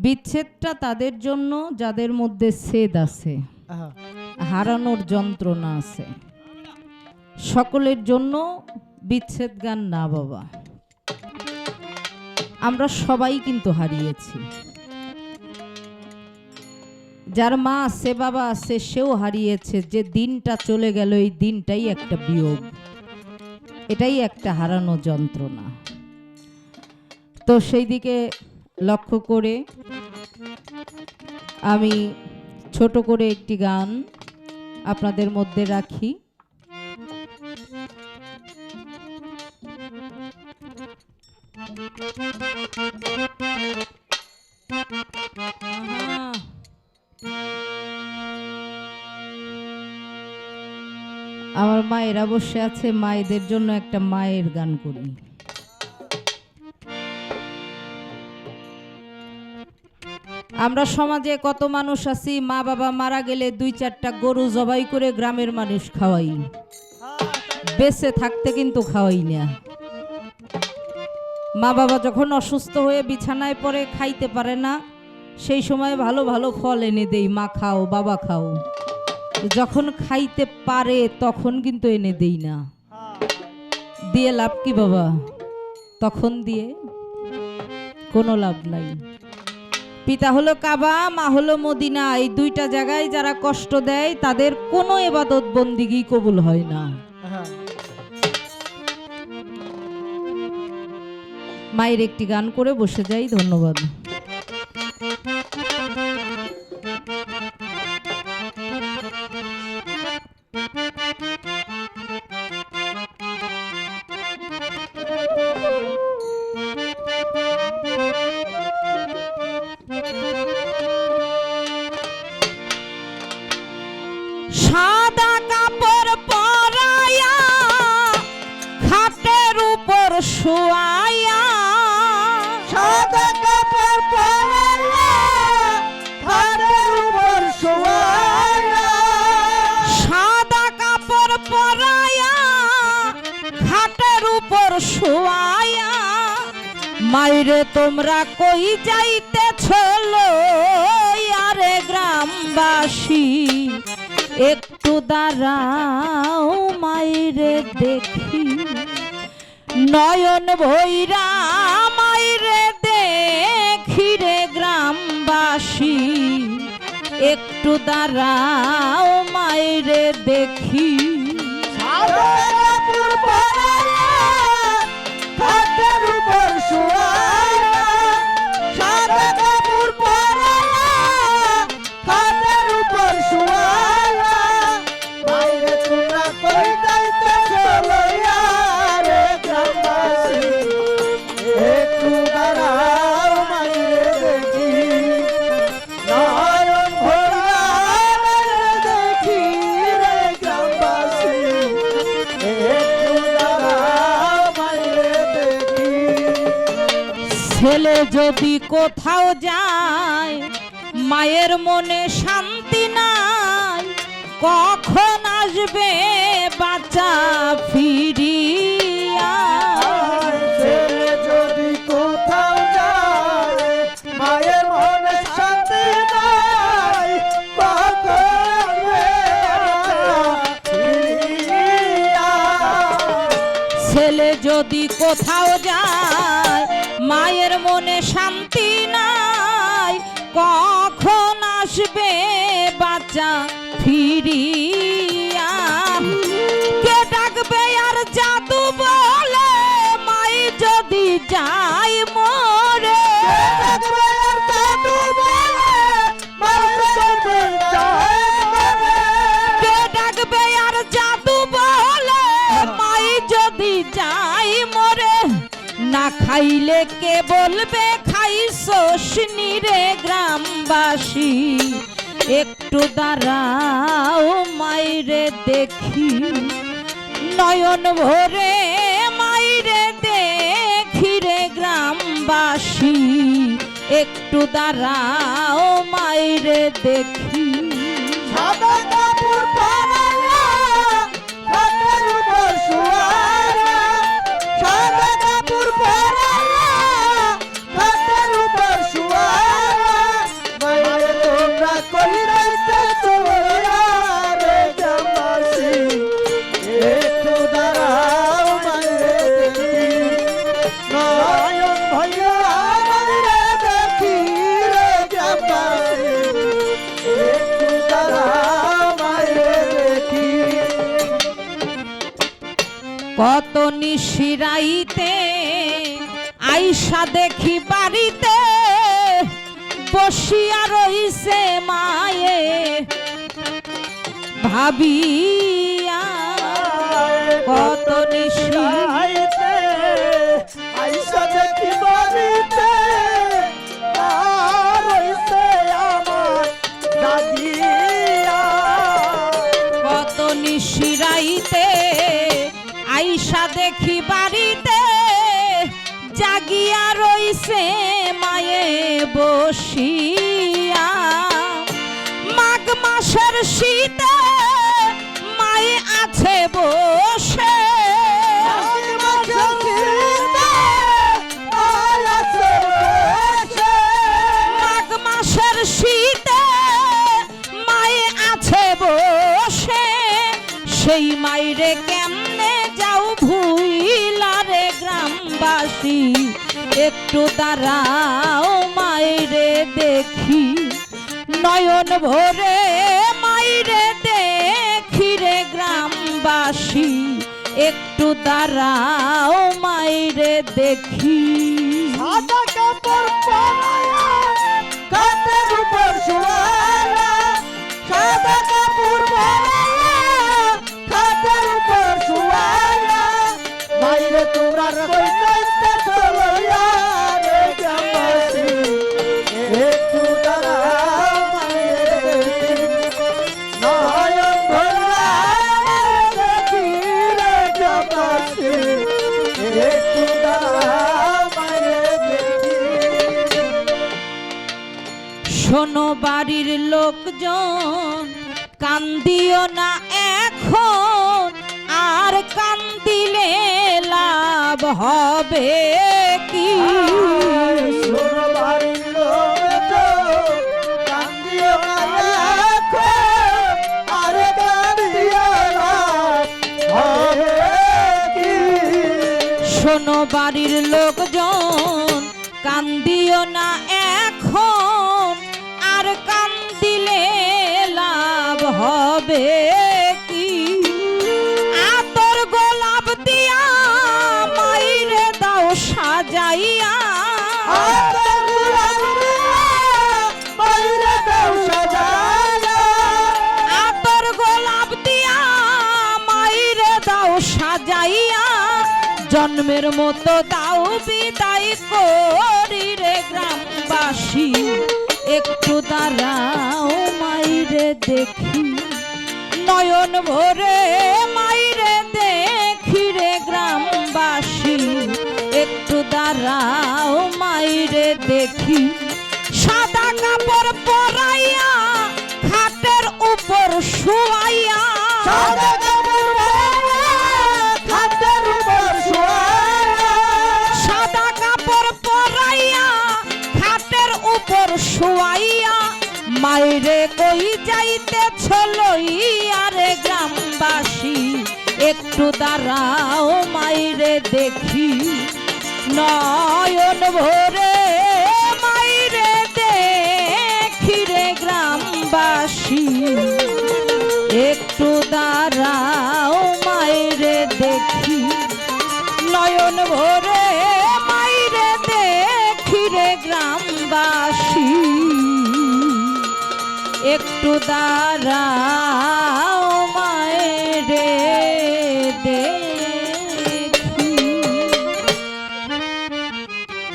বিচ্ছেদটা তাদের জন্য যাদের মধ্যে ছেদ আছে, হারানোর যন্ত্রণা আছে। সকলের জন্য বিচ্ছেদ গান না বাবা। আমরা সবাই কিন্তু হারিয়েছি। যার মা আছে বাবা আছে সেও হারিয়েছে। যে দিনটা চলে গেল এই দিনটাই একটা বিয়োগ, এটাই একটা হারানো যন্ত্রণা। তো সেই দিকে লক্ষ্য করে আমি ছোট করে একটি গান আপনাদের মধ্যে রাখি। আমার মায়েরা বসে আছে, মায়েদের জন্য একটা মায়ের গান করি। আমরা সমাজে কত মানুষ আছি, মা বাবা মারা গেলে 2-4টা গরু জবাই করে গ্রামের মানুষ খাওয়াই, বেঁচে থাকতে কিন্তু খাওয়াই না। মা বাবা যখন অসুস্থ হয়ে বিছানায় পড়ে খাইতে পারে না, সেই সময় ভালো ভালো ফল এনে দেই, মা খাও বাবা খাও। যখন খাইতে পারে তখন কিন্তু এনে দেই না। দিয়ে লাভ কি বাবা? তখন দিয়ে কোনো লাভ নাই। পিতা হলো কাবা, মা হলো মদিনা। এই দুইটা জায়গায় যারা কষ্ট দেয় তাদের কোনো ইবাদত বন্দিগি কবুল হয় না। মায়ের একটি গান করে বসে যাই। ধন্যবাদ। সাদা কাপড় পরায়া খাটের উপর শোয়ায়া, সাদা কাপড় পরায়া খাটের উপর শোয়ায়া, সাদা কাপড় পরায়া খাটের উপর শোয়ায়া, মাইরে তোমরা কই যাইতেছ আরে গ্রামবাসী, একটু দাঁড়াও মাইরে দেখি, নয়ন ভৈরা মাইরে দেখি রে গ্রামবাসী, একটু দাঁড়াও মাইরে দেখি। সাদা কাপড় পরায়া খাটের উপর শোয়ায়া, সাদা কাপড় পরায়া খাটের উপর শোয়ায়া, বাইরে তোমরা কই যাইতেছ লইয়া রে গ্রামবাসী, একটু দাঁড়াও মাইরে দেখি, নয়ন ভরা মাইরে দেখি রে গ্রামবাসী, একটু দাঁড়াও মাইরে দেখি। ছেলে যদি কোথাও যায় মায়ের মনে শান্তি নাই, কখন আসবে বাচ্চা ফিরিয়া, ছেলে যদি কোথাও যায় মায়ের মনে শান্তি নাই, কখন ফিরিয়া। ছেলে যদি কোথাও যায় মায়ের মনে শান্তি নাই, কখন আসবে বাচ্চা ফিরিয়া, কে ডাকবে আর জাদু বলে মাই যদি যায় মরে, কে ডাকবে আর জাদু বলে মাই যদি যায় মরে, না খাইলে কে বলবে খাইছস রে গ্রামবাসী, একটু দাঁড়াও মাইরে দেখি, নয়ন ভরে মাইরে দেখি রে গ্রামবাসী, একটু দাঁড়াও মাইরে দেখি। সাদা কাপড় পরায়া খাটের উপর শোয়ায়া, সাদা কাপড় পরায়া খাটের উপর শোয়ায়া, কত নিশিরাইতে আইসা দেখি বাড়িতে বসিয়া রইছে মায়ে ভাবিয়া কত নিশিরাইতে আইসা দেখি বাড়িতে আর হইছে আমার দাদিয়া কত নিশিরাইতে আইসা দেখি বাড়িতে জাগিয়া রইছে মায়ে বসিয়া মাঘ মাসের শীতে মায়ে আছে বসে মাঘ মাসের শীতে মায়ে আছে বসে সেই মাইরে কেমনে যাও ভুইলারে গ্রামবাসী একটু দাঁড়াও মাইরে দেখি নয়ন ভরে মাইরে দেখি রে গ্রামবাসী একটু দাঁড়াও মাইরে দেখি সাদা কাপড় পরায়া খাটের উপর শুয়ায়া সাদা কাপড় পরায়া খাটের উপর শুয়ায়া বাইরে তোমরা কই নাইতে চলয়া রে গ্রামবাসী একটু দাঁড়াও মাইরে নয়ন ভরা দেখি রে গ্রামবাসী একটু দাঁড়াও মাইরে দেখি শোনো বাড়ির লোকজন কান্দিও না এখন আর কান্দিলে লাভ হবে কি শোনো বাড়ির লোকজন কান্দিও না এখন আর কান্দিলে লাভ হবে কি আতর গোলাপ দিয়া মাইরে দাও সাজাইয়া আতর গোলাপ দিয়া মাইরে দাও সাজাইয়া জন্মের মতো দাও বিদায় করি রে গ্রামবাসী একটু দাঁড়াও মাইরে দেখি নয়ন ভরে মাইরে দেখি রে গ্রামবাসী একটু দাঁড়াও মাইরে দেখি সাদা কাপড় পরাইয়া খাটের উপর শুয়াইয়া সাদা কাপড় পরাইয়া খাটের উপর শুয়াইয়া মাইরে কই যাইতেছ লইয়া রে গ্রামবাসী একটু দাঁড়াও মাইরে দেখি নয়ন ভরে মাইরে দেখি রে গ্রামবাসী একটু দাঁড়াও মাইরে দেখি নয়ন ভরে মাইরে দেখি রে গ্রামবাসী একটু দাঁড়াও